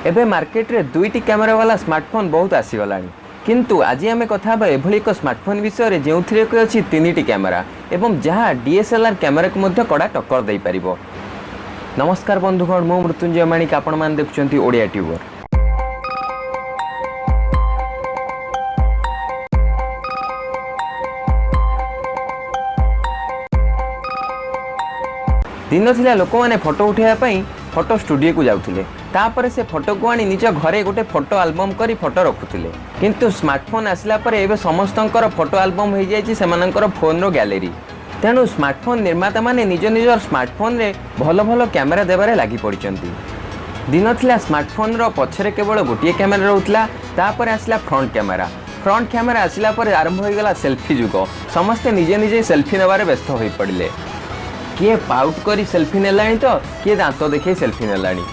एबे मार्केट रे दुईटी कैमेरा वाला स्मार्टफोन बहुत आसीगलानी किंतु आज आम कथा एभली एक स्मार्टफोन विषय जो अच्छी 3टी कैमेरा एवं जहाँ डीएसएलआर कैमेरा को मध्य कड़ा टक्कर दे पारिबो। नमस्कार बंधुगण, मो मृत्युंजय माणिक, आपण माने देखुछंती ओडिया ट्यूबर। दिन थिला लोक मैंने फोटो उठाइबा फोटो स्टूडियो को जाउथिले, तापर से फोटो को आनी निज घरे गोटे फोटो एल्बम करी फोटो रखुथिले। किंतु स्मार्टफोन आसला परे एबे समस्तंकर फोटो एल्बम हो जाइछि सेमानंकर फोन रो गैलरी। तेणु स्मार्टफोन निर्माता माने निज निज स्मार्टफोन रे भल भल कैमेरा देबारे लागि पड़िचंती। दिन थिला स्मार्टफोन रो पछरे केवल गोटिए कैमेरा रहउतला, तापर आसला फ्रंट कैमेरा। फ्रंट कैमेरा आसला परे आरंभ हो गला सेल्फी जुग। समस्ते निजे निजे सेल्फी नेबारे व्यस्त होई पड़िले। किए पाउट करी सेल्फी नेलानी तो किए दांत देखे सेल्फी नेलानी।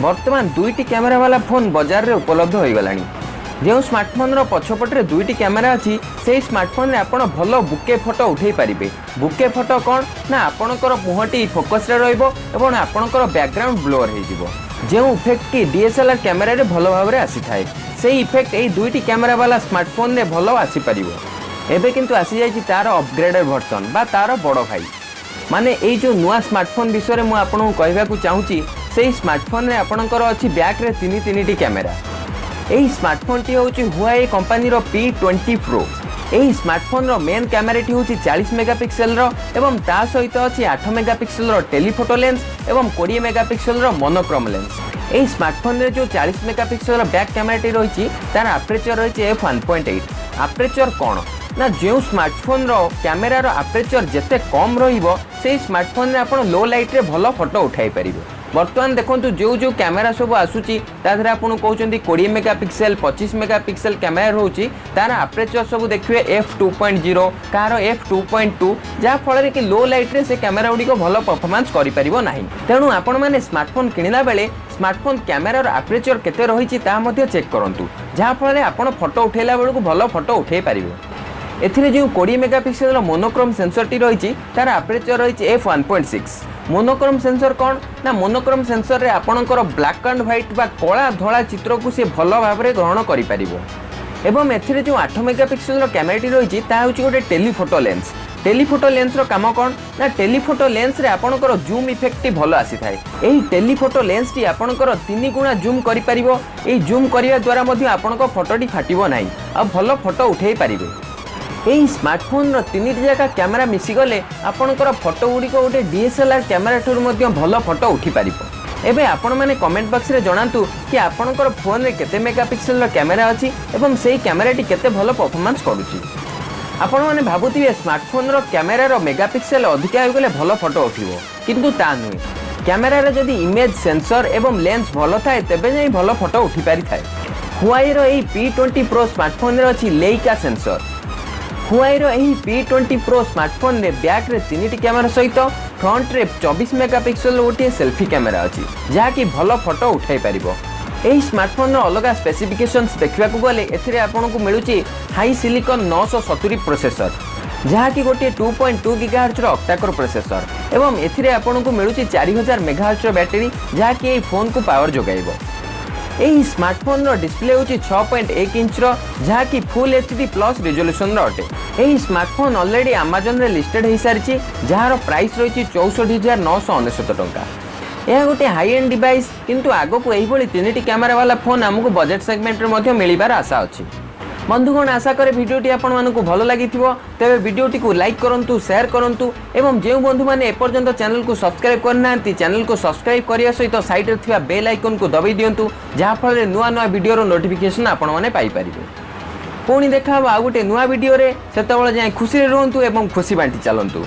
वर्तमान दुईटी कैमेरा वाला फोन बाजार रे उपलब्ध हो गलानी। जो स्मार्टफोन रो पछपटे दुईटी कैमेरा अच्छी से स्मार्टफोन रे आपण भल बुके फोटो उठे पारिबे। बुके फोटो कौन ना आपणकर मुहटी फोकस रे रहइबो एवं आपणकर बैकग्राउंड ब्लोर हो जिवो। जो इफेक्ट की डीएसएलआर कैमेरा रे भल भाव रे आसी थाए से इफेक्ट एई दुईटी कैमेरा वाला स्मार्टफोन रे भल आसी पारिबो। एबे किंतु आसी जाइछि तार अपग्रेडेड वर्जन बा तार बड़ भाई माने एई जो नुआ स्मार्टफोन विषय में आपको कहवाक चाहूँगी। से स्मार्टफोन रे आपणकर अच्छी बैक रे तीन कैमेरा। यही स्मार्टफोन टी हूँ हुआई कंपनी रो P20 Pro। यही स्मार्टफोन रो मेन कैमेरा टी हूँ 40 मेगापिक्सेल रो एवं ता सहित अच्छी 8 मेगापिक्सेल रो टेलीफोटो लेंस एवं 20 मेगापिक्सेल रो मोनोक्रोम लेंस। यही स्मार्टफोन रे जो 40 मेगापिक्सेल रो बैक कैमेरा टी रही तार अपर्चर रही f1.8। अपर्चर कौन ना जो स्मार्टफोन रो कैमेरा रो अपर्चर जिते कम रहिबो से स्मार्टफोन रे आपण लो लाइट रे भलो फोटो उठाई परिबे। वर्तमान देखंतु जो जो कैमेरा सब आसुची ताधरे आपण कहउचंती 20 मेगापिक्सेल 25 मेगापिक्सेल कैमेरा रहउची तार अपर्चर सब देखिए f2.0 कार f2.2 जा फल कि लो लाइट रे से कैमेरा गुडी को भलो परफॉर्मेंस करि परिबो नाही। तेणु आपण माने स्मार्टफोन किनिला बेले स्मार्टफोन कैमेरा रो अपर्चर केते रहिची ता मध्ये चेक करंतु, जा फल आपण फोटो उठेला बेलको भलो फोटो उठेई परिबो। एथिरे जो 20 मेगापिक्सेल मोनोक्रोम सेंसर टी रही तार अपर्चर रही f1.6। मोनोक्रोम सेंसर कौन ना मोनोक्रोम सेंसर रे आपणकर ब्लैक एंड व्हाइट बा कला धला चित्र को से भल भाव में ग्रहण करि परिबो। एवं एथिरे जो 8 मेगापिक्सेल कैमेरा टी रही ता होची गोटे टेलीफोटो लेंस। टेलीफोटो लेंस रो काम कौन ना टेलीफोटो लेंस रे आपणकर जूम इफेक्ट टी भल आसी थाए। एही टेलीफोटो लेंस टी आपणकर 3 गुणा जूम करि परिबो। एही जूम करिया द्वारा मध्ये आपणकर फोटो टी फाटिबो नाही आ भल फोटो उठेई परिबे। यही स्मार्टफोन तीन जगह कैमेरा मिसीगले आपणकर फोटो गुड़ी गोटे डीएसएलआर कैमेरा ठूर भल फोटो उठी पार। एबे आपण माने कमेंट बॉक्स रे जणांतु कि आपणकर फोन रे केते मेगापिक्सेल कैमेरा अच्छी एवं सेही कैमेरा टी केते भल परफॉर्मेंस करूची। आपण माने भाबुथिबे स्मार्टफोन रो कैमेरा रो मेगापिक्सेल अधिका हो गले भल फोटो उठिबो, किंतु ता नुहे। कैमेरा रे जदि इमेज सेंसर एवं लेंस भल थाए तेबे जाई भल फोटो उठी पारि थाए। हुआई रो एही P20 Pro स्मार्टफोन रे अछि लेइका सेंसर। हुआई रो एही P20 Pro स्मार्टफोन रे बैक रे 3टी कैमेरा सहित फ्रंट रे 24 मेगापिक्सेल गोटे सेल्फी कैमेरा अछि जहा कि भलो फोटो उठाई परिबो। एही स्मार्टफोन रो अलग स्पेसिफिकेशंस देखिबा को गले एथिरे आपन को मिलुची हाई सिलिकॉन 970 प्रोसेसर जहा कि गोटे 2.2 गीगाहर्ट्ज रो ऑक्टा कोर प्रोसेसर एवं एथिरे आपन को मिलुची 4000 मेगाहर्ट्ज रो बैटरी जहा कि एही फोन को पावर जोगाइबो। एही स्मार्टफोन रो डिस्प्ले होची 6.1 इंच रो जहा कि फुल एचडी प्लस रिजोल्यूशन रो अटे। एही स्मार्टफोन ऑलरेडी अमेज़न रे लिस्टेड हो सारिची जहार प्राइस रही 64,999 टंका। यह गोटे हाई एंड डिवाइस किंतु आगो को एही भली 3टी कैमेरा वाला फोन हमको बजेट सेगमेंट रे मध्ये मिलिबार आशा अछि। बंधुगण आशा करे भिडियोटी आपण मानकु भल लागिथिबो, तेबे भिडियोटी को लाइक करंतु, शेयर करंतु एवं जे बंधु माने एपर्यंत चैनल को सब्सक्राइब करनांती चैनल को सब्सक्राइब करिया सहित साइड रे थिबा बेल आइकन को दबाई दियंतु जहा फल रे नुआ नुआ वीडियो रो नोटिफिकेशन आपण माने पाई परिबे। पुणी देखा आ गोटे नुआ वीडियो रे, सेतबेले जाय खुशी रे रहंतु एवं खुशी बांटी चलंतु।